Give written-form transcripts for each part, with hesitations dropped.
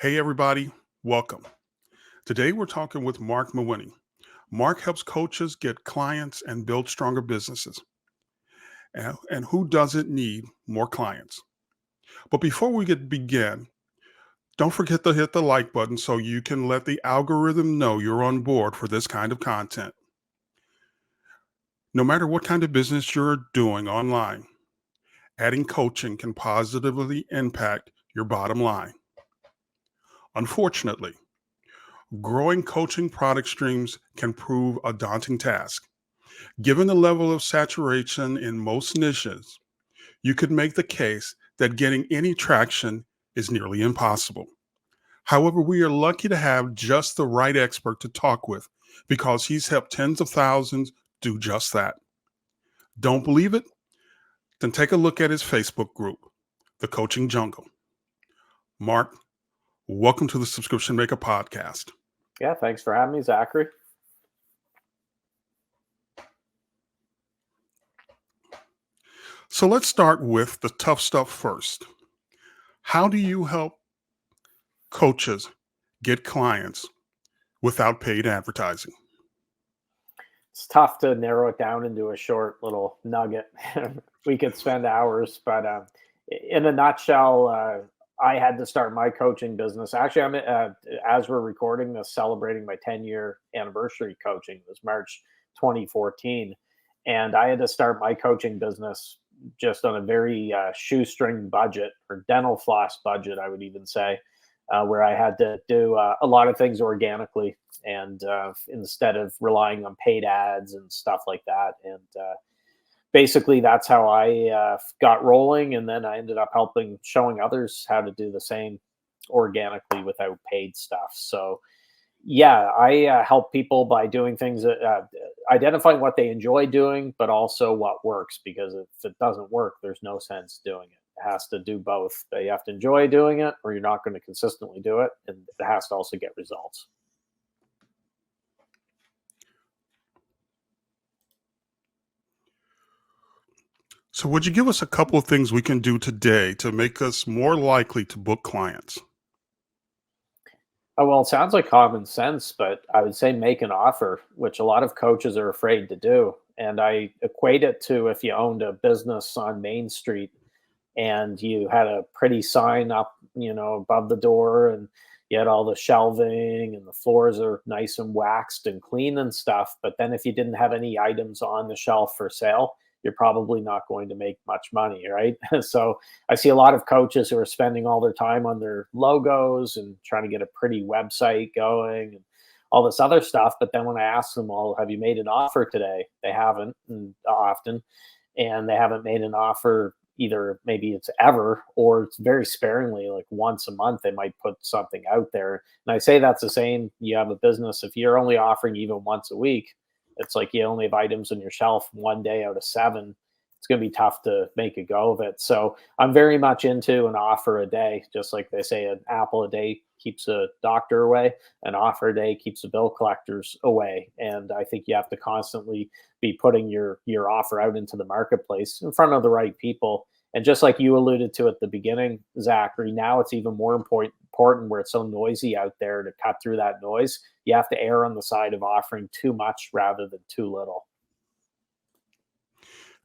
Hey, everybody, welcome. Today we're talking with Marc Mawhinney. Marc helps coaches get clients and build stronger businesses. And who doesn't need more clients? But before we begin, don't forget to hit the like button so you can let the algorithm know you're on board for this kind of content. No matter what kind of business you're doing online, adding coaching can positively impact your bottom line. Unfortunately, growing coaching product streams can prove a daunting task. Given the level of saturation in most niches, you could make the case that getting any traction is nearly impossible. However, we are lucky to have just the right expert to talk with because he's helped tens of thousands do just that. Don't believe it? Then take a look at his Facebook group, The Coaching Jungle. Marc, welcome to the Subscription Maker Podcast. Yeah, thanks for having me, Zachary. So let's start with the tough stuff first. How do you help coaches get clients without paid advertising? It's tough to narrow it down into a short little nugget. We could spend hours, but in a nutshell, I had to start my coaching business. Actually, as we're recording this, celebrating my 10-year anniversary coaching. It was March 2014, and I had to start my coaching business just on a very shoestring budget, or dental floss budget, I would even say, where I had to do a lot of things organically, and instead of relying on paid ads and stuff like that. And basically, that's how I got rolling. And then I ended up showing others how to do the same organically without paid stuff. So yeah, I help people by doing things, identifying what they enjoy doing, but also what works. Because if it doesn't work, there's no sense doing it. It has to do both. You have to enjoy doing it, or you're not going to consistently do it, and it has to also get results. So, would you give us a couple of things we can do today to make us more likely to book clients? Oh, well, it sounds like common sense, but I would say make an offer, which a lot of coaches are afraid to do. And I equate it to if you owned a business on Main Street and you had a pretty sign up, above the door, and you had all the shelving and the floors are nice and waxed and clean and stuff. But then if you didn't have any items on the shelf for sale, you're probably not going to make much money, right? So I see a lot of coaches who are spending all their time on their logos and trying to get a pretty website going and all this other stuff. But then when I ask them, well, have you made an offer today? They haven't, and often, and they haven't made an offer either. Maybe it's ever, or it's very sparingly, like once a month they might put something out there. And I say that's the same. You have a business, if you're only offering even once a week, it's like you only have items on your shelf one day out of 7. It's going to be tough to make a go of it. So I'm very much into an offer a day, just like they say an apple a day keeps a doctor away, an offer a day keeps the bill collectors away. And I think you have to constantly be putting your offer out into the marketplace in front of the right people. And just like you alluded to at the beginning, Zachary, now it's even more important where it's so noisy out there. To cut through that noise, you have to err on the side of offering too much rather than too little.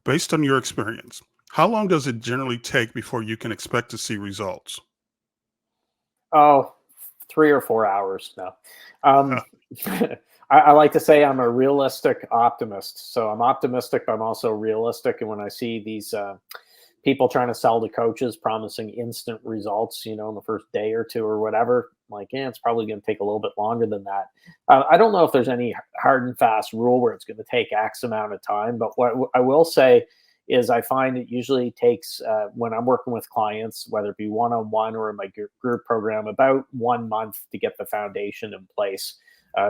Based on your experience, how long does it generally take before you can expect to see results? Oh, 3 or 4 hours now. Um, I like to say I'm a realistic optimist. So I'm optimistic, but I'm also realistic. And when I see these people trying to sell to coaches promising instant results, in the first day or two or whatever, I'm like, yeah, it's probably going to take a little bit longer than that. I don't know if there's any hard and fast rule where it's going to take X amount of time, but what I will say is I find it usually takes, when I'm working with clients, whether it be one-on-one or in my group program, about 1 month to get the foundation in place.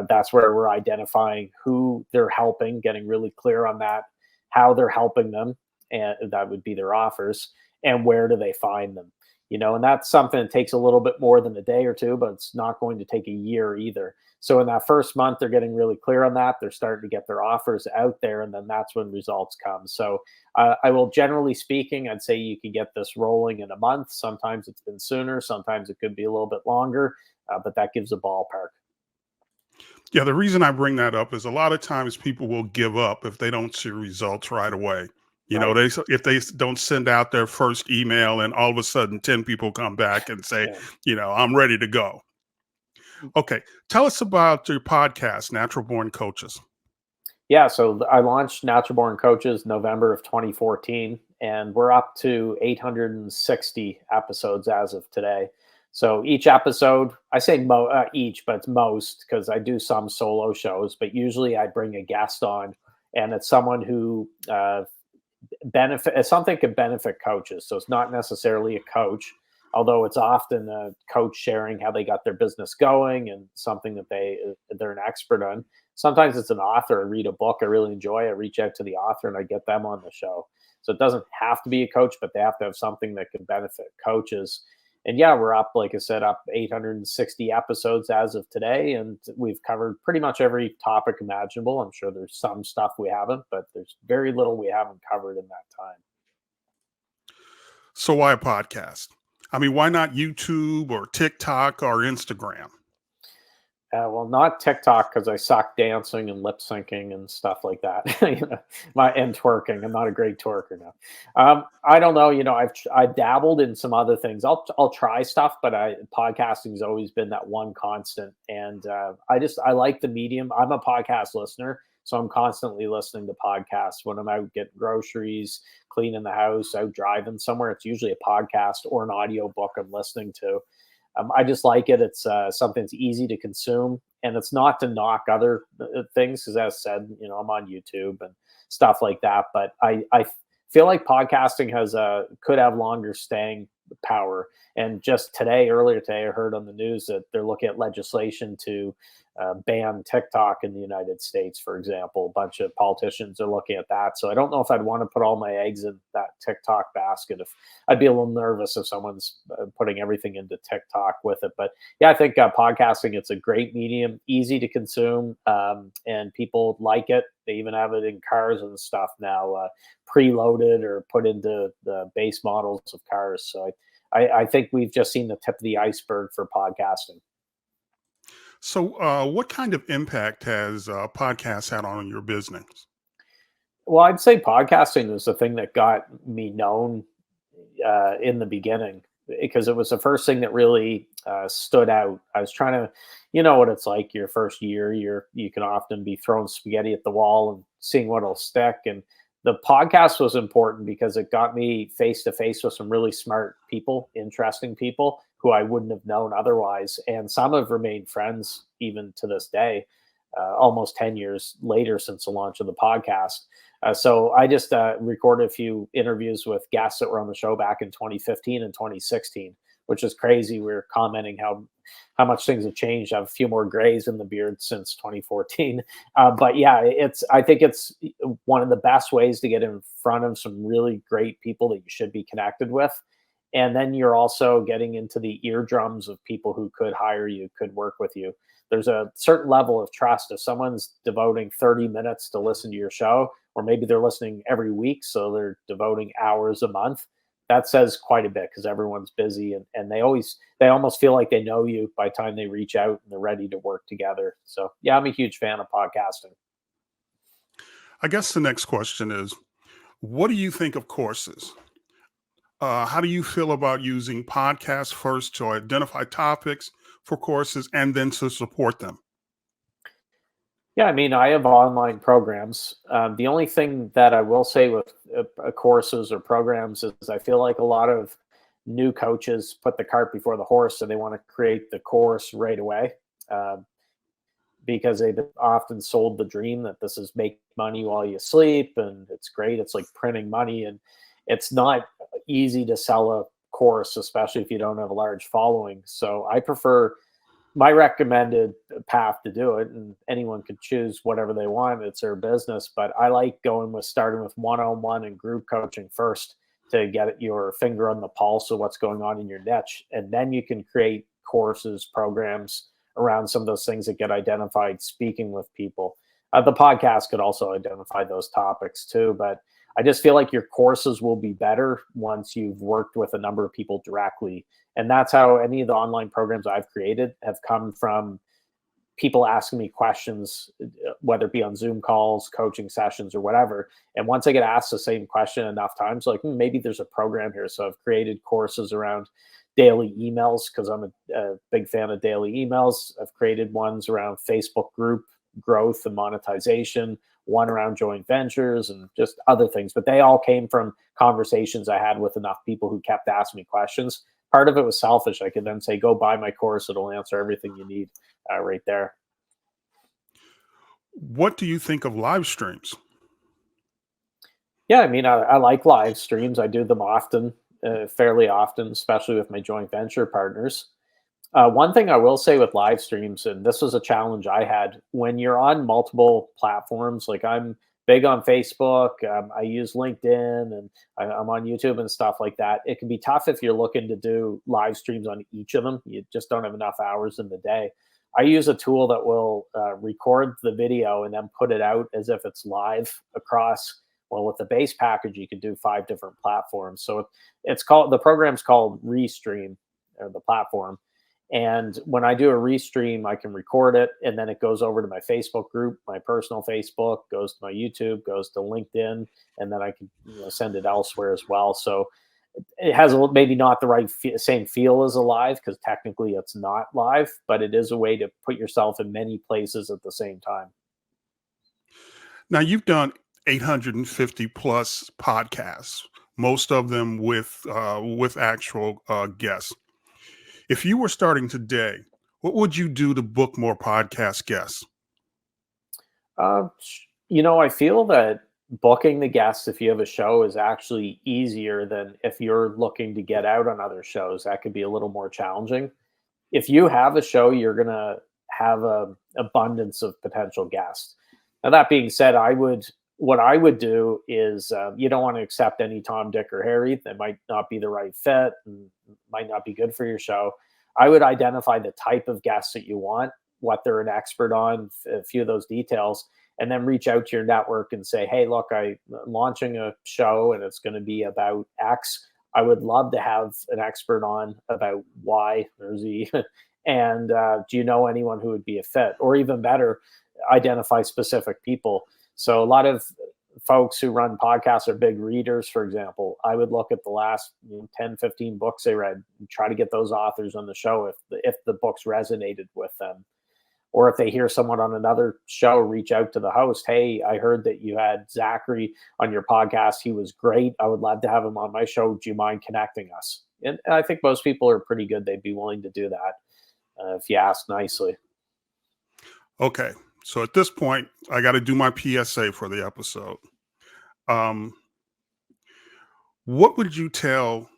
That's where we're identifying who they're helping, getting really clear on that, how they're helping them, and that would be their offers, and where do they find them. and that's something that takes a little bit more than a day or two, but it's not going to take a year either. So in that first month, they're getting really clear on that. They're starting to get their offers out there, and then that's when results come. So I will, generally speaking, I'd say you can get this rolling in a month. Sometimes it's been sooner. Sometimes it could be a little bit longer, but that gives a ballpark. Yeah, the reason I bring that up is a lot of times people will give up if they don't see results right away. Right. If they don't send out their first email and all of a sudden 10 people come back and say, Yeah. I'm ready to go. Okay, tell us about your podcast, Natural Born Coaches. Yeah, so I launched Natural Born Coaches November of 2014, and we're up to 860 episodes as of today. So each episode, I say each, but it's most, because I do some solo shows, but usually I bring a guest on, and it's someone who something could benefit coaches. So it's not necessarily a coach, although it's often a coach sharing how they got their business going and something that they're an expert on. Sometimes it's an author. I read a book I really enjoy, I reach out to the author and I get them on the show. So it doesn't have to be a coach, but they have to have something that can benefit coaches. And yeah, we're up, like I said, up 860 episodes as of today, and we've covered pretty much every topic imaginable. I'm sure there's some stuff we haven't, but there's very little we haven't covered in that time. So why a podcast? I mean, why not YouTube or TikTok or Instagram? Well, not TikTok, because I suck dancing and lip syncing and stuff like that. And twerking. I'm not a great twerker now. I don't know. I've dabbled in some other things. I'll try stuff, but podcasting has always been that one constant. And I like the medium. I'm a podcast listener, so I'm constantly listening to podcasts when I'm out getting groceries, cleaning the house, out driving somewhere. It's usually a podcast or an audio book I'm listening to. I just like it. It's something that's easy to consume, and it's not to knock other things, because, as I said, I'm on YouTube and stuff like that. But I feel like podcasting could have longer staying power. And just earlier today, I heard on the news that they're looking at legislation to ban TikTok in the United States, for example. A bunch of politicians are looking at that. So I don't know if I'd want to put all my eggs in that TikTok basket. If I'd be a little nervous if someone's putting everything into TikTok with it. But yeah, I think podcasting, it's a great medium, easy to consume, and people like it. They even have it in cars and stuff now, preloaded or put into the base models of cars. So I think we've just seen the tip of the iceberg for podcasting. So, what kind of impact has podcasts had on your business? Well, I'd say podcasting was the thing that got me known in the beginning, because it was the first thing that really stood out. I was trying to, what it's like your first year, you can often be throwing spaghetti at the wall and seeing what'll stick. And the podcast was important because it got me face to face with some really smart people, interesting people who I wouldn't have known otherwise. And some have remained friends even to this day, almost 10 years later since the launch of the podcast. So I just recorded a few interviews with guests that were on the show back in 2015 and 2016, which is crazy. We were commenting how much things have changed. I have a few more grays in the beard since 2014. But yeah, I think it's one of the best ways to get in front of some really great people that you should be connected with. And then you're also getting into the eardrums of people who could hire you, could work with you. There's a certain level of trust. If someone's devoting 30 minutes to listen to your show, or maybe they're listening every week, so they're devoting hours a month, that says quite a bit, because everyone's busy, and they almost feel like they know you by the time they reach out and they're ready to work together. So yeah, I'm a huge fan of podcasting. I guess the next question is, what do you think of courses? How do you feel about using podcasts first to identify topics for courses and then to support them? Yeah, I mean, I have online programs. The only thing that I will say with courses or programs is I feel like a lot of new coaches put the cart before the horse, and they want to create the course right away, because they've often sold the dream that this is make money while you sleep and it's great. It's like printing money, and it's not easy to sell a course, especially if you don't have a large following. So I prefer my recommended path to do it, and anyone can choose whatever they want. It's their business, but I like starting with one-on-one and group coaching first, to get your finger on the pulse of what's going on in your niche. And then you can create courses, programs around some of those things that get identified speaking with people. The podcast could also identify those topics too, but I just feel like your courses will be better once you've worked with a number of people directly. And that's how any of the online programs I've created have come from people asking me questions, whether it be on Zoom calls, coaching sessions, or whatever. And once I get asked the same question enough times, like maybe there's a program here. So I've created courses around daily emails because I'm a big fan of daily emails. I've created ones around Facebook group growth and monetization, one around joint ventures, and just other things. But they all came from conversations I had with enough people who kept asking me questions. Part of it was selfish. I could then say, go buy my course. It'll answer everything you need right there. What do you think of live streams? Yeah, I mean, I like live streams. I do them often, fairly often, especially with my joint venture partners. One thing I will say with live streams, and this was a challenge I had when you're on multiple platforms, like I'm big on Facebook, I use LinkedIn, and I'm on YouTube and stuff like that. It can be tough if you're looking to do live streams on each of them. You just don't have enough hours in the day. I use a tool that will record the video and then put it out as if it's live across. Well, with the base package, you can do 5 different platforms. So the program's called Restream, or the platform. And when I do a restream, I can record it, and then it goes over to my Facebook group, my personal Facebook, goes to my YouTube, goes to LinkedIn, and then I can send it elsewhere as well. So it has maybe not the right same feel as a live, because technically it's not live, but it is a way to put yourself in many places at the same time. Now, you've done 850 plus podcasts, most of them with actual guests. If you were starting today, what would you do to book more podcast guests? Uh, I feel that booking the guests, if you have a show, is actually easier than if you're looking to get out on other shows. That could be a little more challenging. If you have a show, you're going to have a abundance of potential guests. Now, that being said, what I would do is you don't want to accept any Tom, Dick, or Harry. That might not be the right fit and might not be good for your show. I would identify the type of guests that you want, what they're an expert on, a few of those details, and then reach out to your network and say, hey, look, I'm launching a show and it's going to be about X. I would love to have an expert on about Y or Z. And do you know anyone who would be a fit? Or even better, identify specific people. So a lot of folks who run podcasts are big readers, for example. I would look at the last 10, 15 books they read and try to get those authors on the show if the books resonated with them. Or if they hear someone on another show, reach out to the host. Hey, I heard that you had Zachary on your podcast. He was great. I would love to have him on my show. Do you mind connecting us? And I think most people are pretty good. They'd be willing to do that if you ask nicely. Okay. So at this point, I got to do my PSA for the episode. What would you tell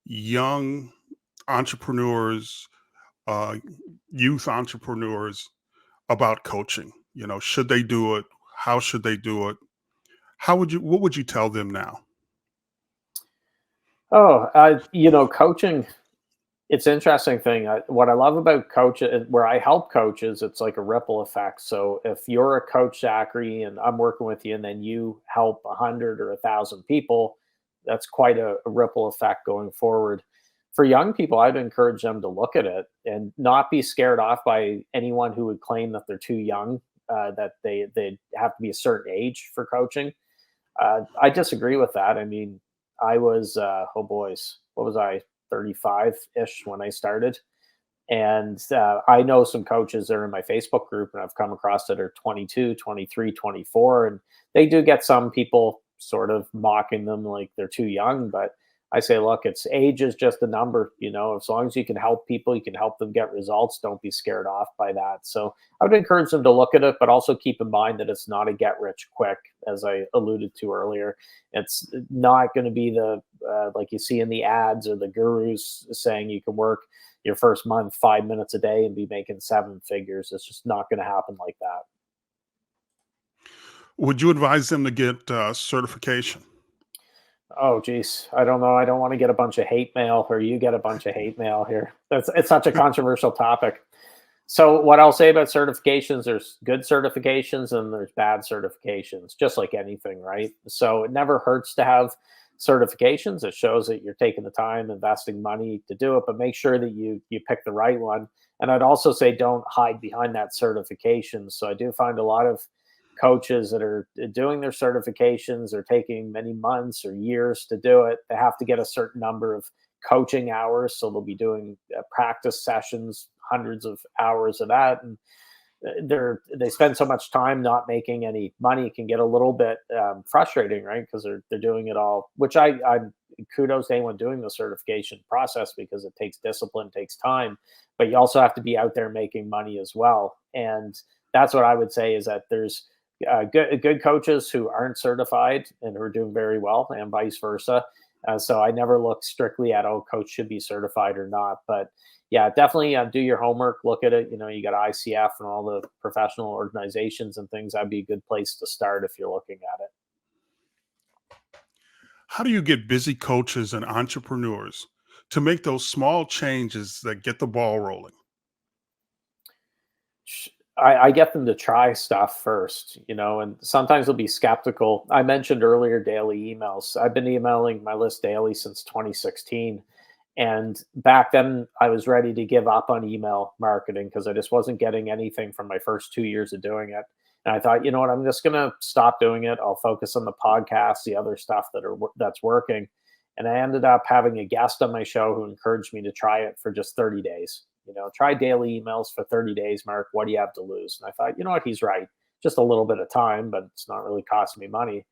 young entrepreneurs, youth entrepreneurs about coaching? Should they do it? How should they do it? What would you tell them now? Coaching, it's an interesting thing. What I love about coaches, where I help coaches, it's like a ripple effect. So if you're a coach, Zachary, and I'm working with you, and then you help 100 or 1,000 people, that's quite a ripple effect going forward. For young people, I'd encourage them to look at it and not be scared off by anyone who would claim that they're too young, that they have to be a certain age for coaching. I disagree with that. I mean, I was, oh boys, what was I, 35-ish when I started. And I know some coaches that are in my Facebook group, and I've come across that are 22, 23, 24. And they do get some people sort of mocking them like they're too young. But I say, look, age is just a number. As long as you can help people, you can help them get results. Don't be scared off by that. So I would encourage them to look at it, but also keep in mind that it's not a get rich quick, as I alluded to earlier. It's not going to be the like you see in the ads or the gurus saying you can work your first month 5 minutes a day and be making 7 figures. It's just not going to happen like that. Would you advise them to get certification? Oh, geez. I don't know. I don't want to get a bunch of hate mail, or you get a bunch of hate mail here. It's such a controversial topic. So what I'll say about certifications, there's good certifications and there's bad certifications, just like anything, right? So it never hurts to have certifications. It shows that you're taking the time, investing money to do it, but make sure that you pick the right one. And I'd also say don't hide behind that certification. So I do find a lot of coaches that are doing their certifications are taking many months or years to do it. They have to get a certain number of coaching hours, so they'll be doing practice sessions, hundreds of hours of that, and they spend so much time not making any money. It can get a little bit frustrating, right? Because they're doing it all, which I kudos to anyone doing the certification process, because it takes discipline, takes time, but you also have to be out there making money as well. And that's what I would say, is that there's good coaches who aren't certified and who are doing very well, and vice versa. So I never look strictly at, oh, coach should be certified or not. But yeah, definitely do your homework, look at it. You know, you got ICF and all the professional organizations and things. That'd be a good place to start if you're looking at it. How do you get busy coaches and entrepreneurs to make those small changes that get the ball rolling? I get them to try stuff first, you know, and sometimes they'll be skeptical. I mentioned earlier daily emails. I've been emailing my list daily since 2016. And back then, I was ready to give up on email marketing because I just wasn't getting anything from my first 2 years of doing it. And I thought, you know what, I'm just going to stop doing it. I'll focus on the podcast, the other stuff that's working. And I ended up having a guest on my show who encouraged me to try it for just 30 days. You know, try daily emails for 30 days, Mark. What do you have to lose? And I thought, you know what, he's right. Just a little bit of time, but it's not really costing me money.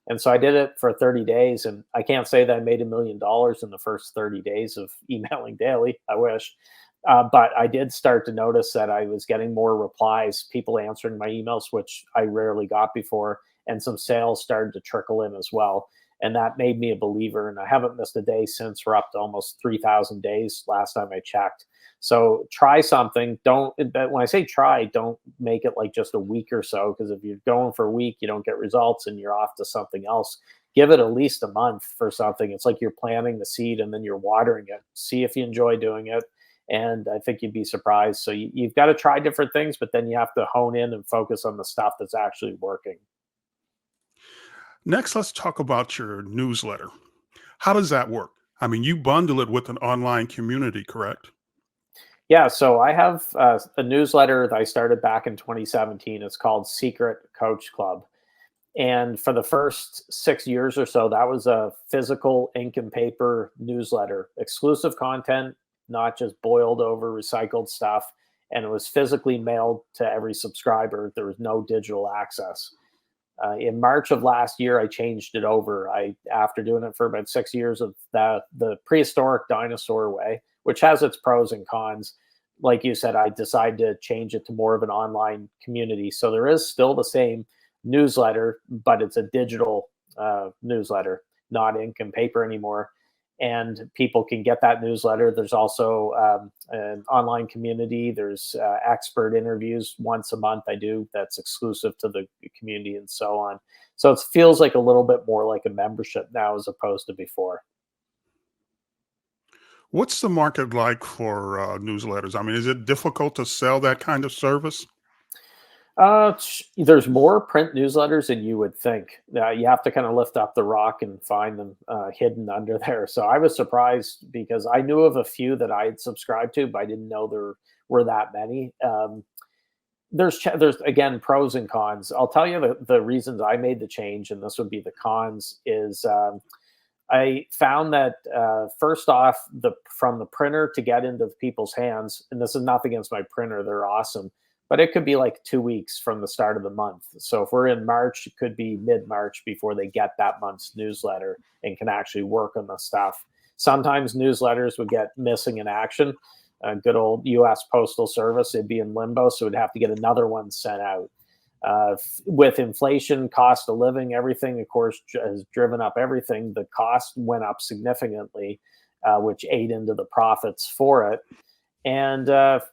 And so I did it for 30 days. And I can't say that I made $1 million in the first 30 days of emailing daily. I wish. But I did start to notice that I was getting more replies, people answering my emails, which I rarely got before. And some sales started to trickle in as well. And that made me a believer. And I haven't missed a day since. We're up to almost 3,000 days last time I checked. So try something. Don't, when I say try, don't make it like just a week or so, because if you're going for a week, you don't get results and you're off to something else. Give it at least a month for something. It's like you're planting the seed and then you're watering it. See if you enjoy doing it. And I think you'd be surprised. So you've got to try different things, but then you have to hone in and focus on the stuff that's actually working. Next, let's talk about your newsletter. How does that work? I mean, you bundle it with an online community, correct? Yeah, so I have a newsletter that I started back in 2017. It's called Secret Coach Club. And for the first 6 years or so, that was a physical ink and paper newsletter, exclusive content, not just boiled over recycled stuff. And it was physically mailed to every subscriber. There was no digital access. In March of last year, I changed it over. After doing it for about 6 years of the prehistoric dinosaur way, which has its pros and cons. Like you said, I decided to change it to more of an online community. So there is still the same newsletter, but it's a digital newsletter, not ink and paper anymore. And people can get that newsletter. There's also an online community. There's expert interviews once a month I do that's exclusive to the community and so on. So it feels like a little bit more like a membership now as opposed to before. What's the market like for newsletters? I mean, is it difficult to sell that kind of service? There's more print newsletters than you would think. You have to kind of lift up the rock and find them hidden under there. So I was surprised because I knew of a few that I had subscribed to, but I didn't know there were that many. There's again pros and cons. I'll tell you the reasons I made the change, and this would be the cons. Is I found that first off, from the printer to get into people's hands, and this is nothing against my printer; they're awesome, but it could be like 2 weeks from the start of the month. So if we're in March, it could be mid-March before they get that month's newsletter and can actually work on the stuff. Sometimes newsletters would get missing in action. Good old U.S. Postal Service, it'd be in limbo, so we'd have to get another one sent out. With inflation, cost of living, everything, of course, has driven up everything. The cost went up significantly, which ate into the profits for it. And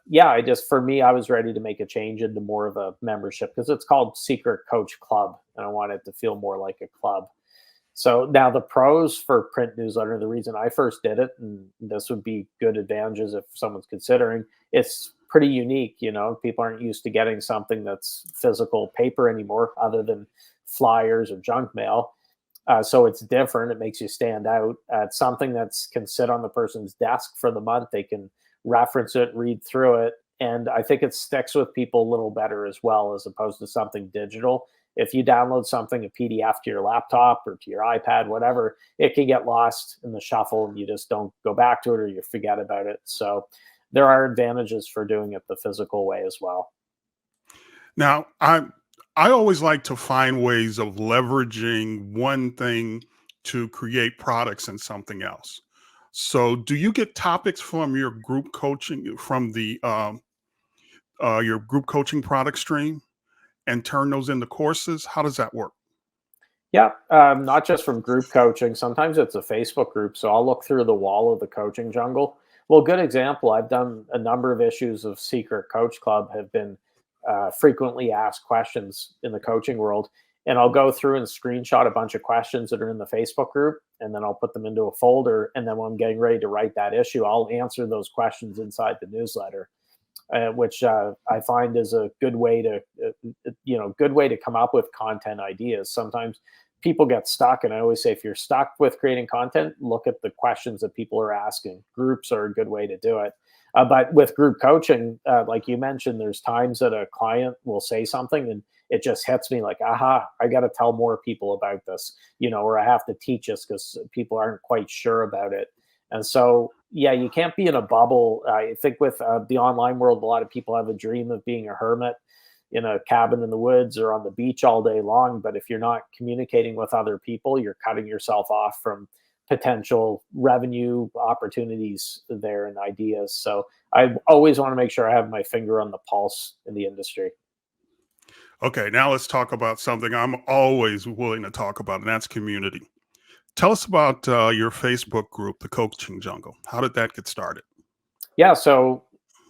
yeah, for me, I was ready to make a change into more of a membership because it's called Secret Coach Club, and I want it to feel more like a club. So now the pros for print newsletter, the reason I first did it, and this would be good advantages if someone's considering, it's pretty unique. People aren't used to getting something that's physical paper anymore, other than flyers or junk mail. So it's different. It makes you stand out. It's something that can sit on the person's desk for the month. They can reference it, read through it. And I think it sticks with people a little better as well, as opposed to something digital. If you download something, a PDF to your laptop or to your iPad, whatever, it can get lost in the shuffle and you just don't go back to it, or you forget about it. So there are advantages for doing it the physical way as well. Now, I always like to find ways of leveraging one thing to create products in something else. So, do you get topics from your group coaching from the your group coaching product stream and turn those into courses? How does that work? Yeah, not just from group coaching. Sometimes it's a Facebook group. So I'll look through the wall of the coaching jungle. Well, good example. I've done a number of issues of Secret Coach Club, have been frequently asked questions in the coaching world. And I'll go through and screenshot a bunch of questions that are in the Facebook group, and then I'll put them into a folder. And then when I'm getting ready to write that issue, I'll answer those questions inside the newsletter, which I find is a good way to, good way to come up with content ideas. Sometimes people get stuck, and I always say, if you're stuck with creating content, look at the questions that people are asking. Groups are a good way to do it. But with group coaching, like you mentioned, there's times that a client will say something and it just hits me like, aha, I got to tell more people about this, or I have to teach this because people aren't quite sure about it. And so, yeah, you can't be in a bubble. I think with the online world, a lot of people have a dream of being a hermit in a cabin in the woods or on the beach all day long. But if you're not communicating with other people, you're cutting yourself off from potential revenue opportunities there and ideas. So I always want to make sure I have my finger on the pulse in the industry. Okay, now let's talk about something I'm always willing to talk about, and that's community. Tell us about your Facebook group, the Coaching Jungle. How did that get started? Yeah. So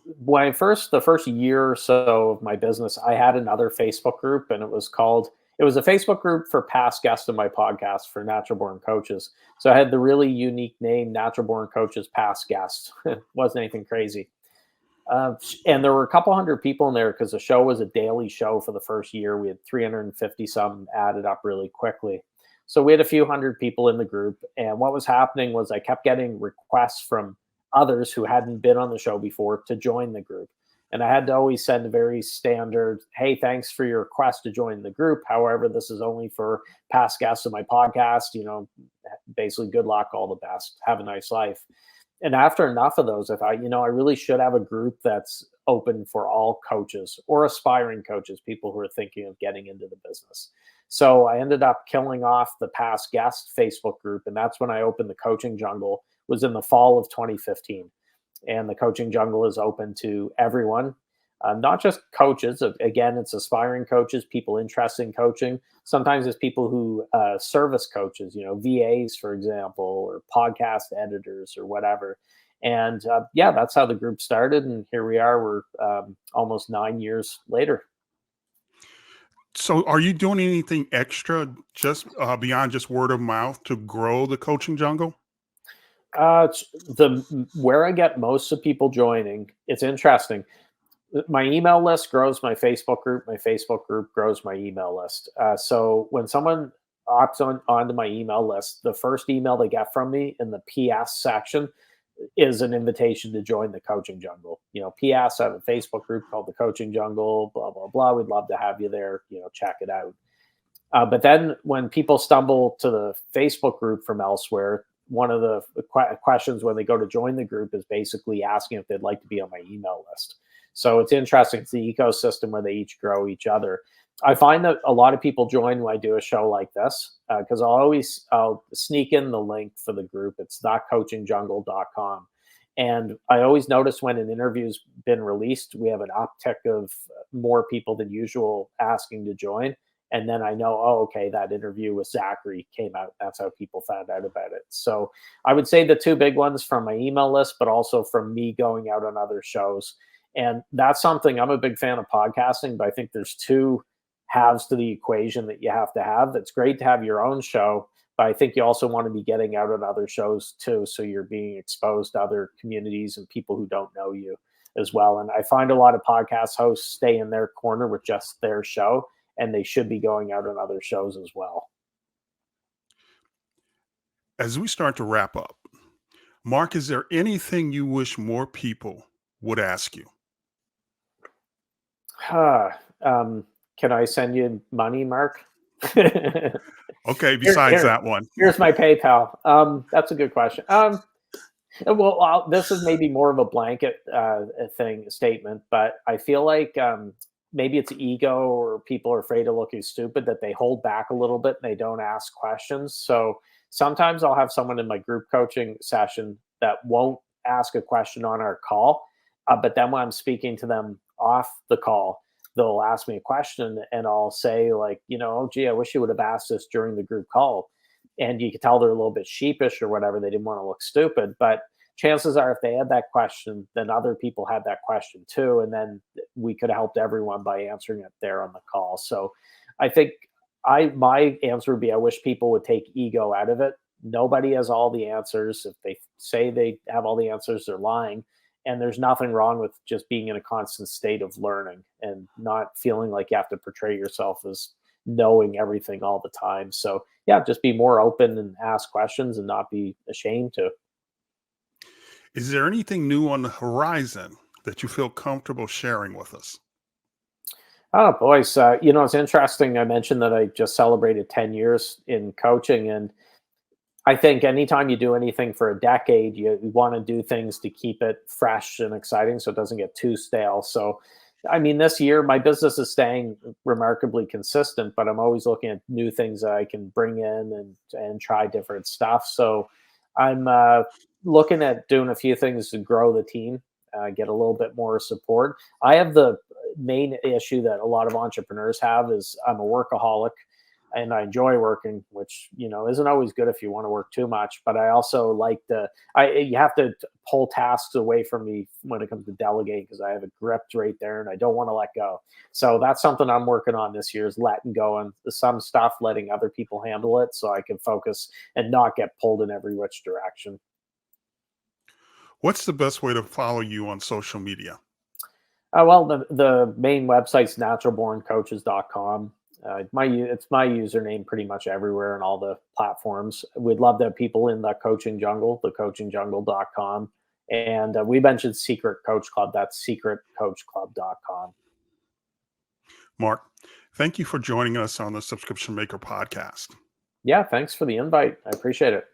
the first year or so of my business, I had another Facebook group, and it was a Facebook group for past guests of my podcast for natural born coaches. So I had the really unique name, Natural Born Coaches Past Guests. It wasn't anything crazy. And there were a couple hundred people in there because the show was a daily show for the first year. We had 350 some added up really quickly. So we had a few hundred people in the group. And what was happening was I kept getting requests from others who hadn't been on the show before to join the group. And I had to always send a very standard, hey, thanks for your request to join the group. However, this is only for past guests of my podcast. Basically, good luck, all the best. Have a nice life. And after enough of those, I thought, I really should have a group that's open for all coaches or aspiring coaches, people who are thinking of getting into the business. So I ended up killing off the past guest Facebook group. And that's when I opened the Coaching Jungle, was in the fall of 2015. And the Coaching Jungle is open to everyone, not just coaches. Again, it's aspiring coaches, people interested in coaching. Sometimes it's people who service coaches, VAs, for example, or podcast editors or whatever. And yeah, that's how the group started. And here we are. We're almost 9 years later. So, are you doing anything extra just beyond just word of mouth to grow the Coaching Jungle? Where I get most of people joining, it's interesting. My email list grows my Facebook group. My Facebook group grows my email list. So when someone opts onto my email list, the first email they get from me in the PS section is an invitation to join the Coaching Jungle. PS, I have a Facebook group called the Coaching Jungle, blah, blah, blah. We'd love to have you there. Check it out. But then when people stumble to the Facebook group from elsewhere, one of the questions when they go to join the group is basically asking if they'd like to be on my email list. So it's interesting. It's the ecosystem where they each grow each other. I find that a lot of people join when I do a show like this because I'll sneak in the link for the group. It's thecoachingjungle.com. And I always notice when an interview's been released, we have an uptick of more people than usual asking to join. And then I know, oh, okay, that interview with Zachary came out. That's how people found out about it. So I would say the two big ones from my email list, but also from me going out on other shows. And that's something, I'm a big fan of podcasting, but I think there's two halves to the equation that you have to have. That's great to have your own show, But I think you also want to be getting out on other shows too, so you're being exposed to other communities and people who don't know you as well. And I find a lot of podcast hosts stay in their corner with just their show, and they should be going out on other shows as well. As we start to wrap up, Mark, is there anything you wish more people would ask you? um, can I send you money, Mark? here, Okay, besides here, that one. here's my PayPal. That's a good question. Well, this is maybe more of a blanket statement, but I feel like maybe it's ego or people are afraid of looking stupid that they hold back a little bit and they don't ask questions. So sometimes I'll have someone in my group coaching session that won't ask a question on our call, but then when I'm speaking to them off the call, they'll ask me a question and I'll say like, oh, gee, I wish you would have asked this during the group call, and you could tell they're a little bit sheepish or whatever. They didn't want to look stupid, but chances are if they had that question, then other people had that question too, and then we could have helped everyone by answering it there on the call. So I think my answer would be I wish people would take ego out of it. Nobody has all the answers. If they say they have all the answers, they're lying. And there's nothing wrong with just being in a constant state of learning and not feeling like you have to portray yourself as knowing everything all the time. So yeah, just be more open and ask questions and not be ashamed to. Is there anything new on the horizon that you feel comfortable sharing with us? Oh, boys. It's interesting. I mentioned that I just celebrated 10 years in coaching. And I think anytime you do anything for a decade, you want to do things to keep it fresh and exciting so it doesn't get too stale. So, I mean, this year my business is staying remarkably consistent, but I'm always looking at new things that I can bring in and try different stuff. So, I'm looking at doing a few things to grow the team, get a little bit more support. I have the main issue that a lot of entrepreneurs have is I'm a workaholic and I enjoy working, which isn't always good if you want to work too much. But I also like you have to pull tasks away from me when it comes to delegating because I have it gripped right there and I don't want to let go. So that's something I'm working on this year is letting go and some stuff, letting other people handle it so I can focus and not get pulled in every which direction. What's the best way to follow you on social media? Well, the main website's naturalborncoaches.com. It's my username pretty much everywhere on all the platforms. We'd love to have people in the coaching jungle, thecoachingjungle.com. And we mentioned Secret Coach Club. That's secretcoachclub.com. Mark, thank you for joining us on the Subscription Maker podcast. Yeah, thanks for the invite. I appreciate it.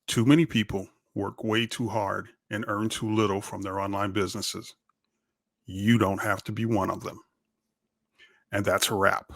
Too many people work way too hard and earn too little from their online businesses. You don't have to be one of them. And that's a wrap.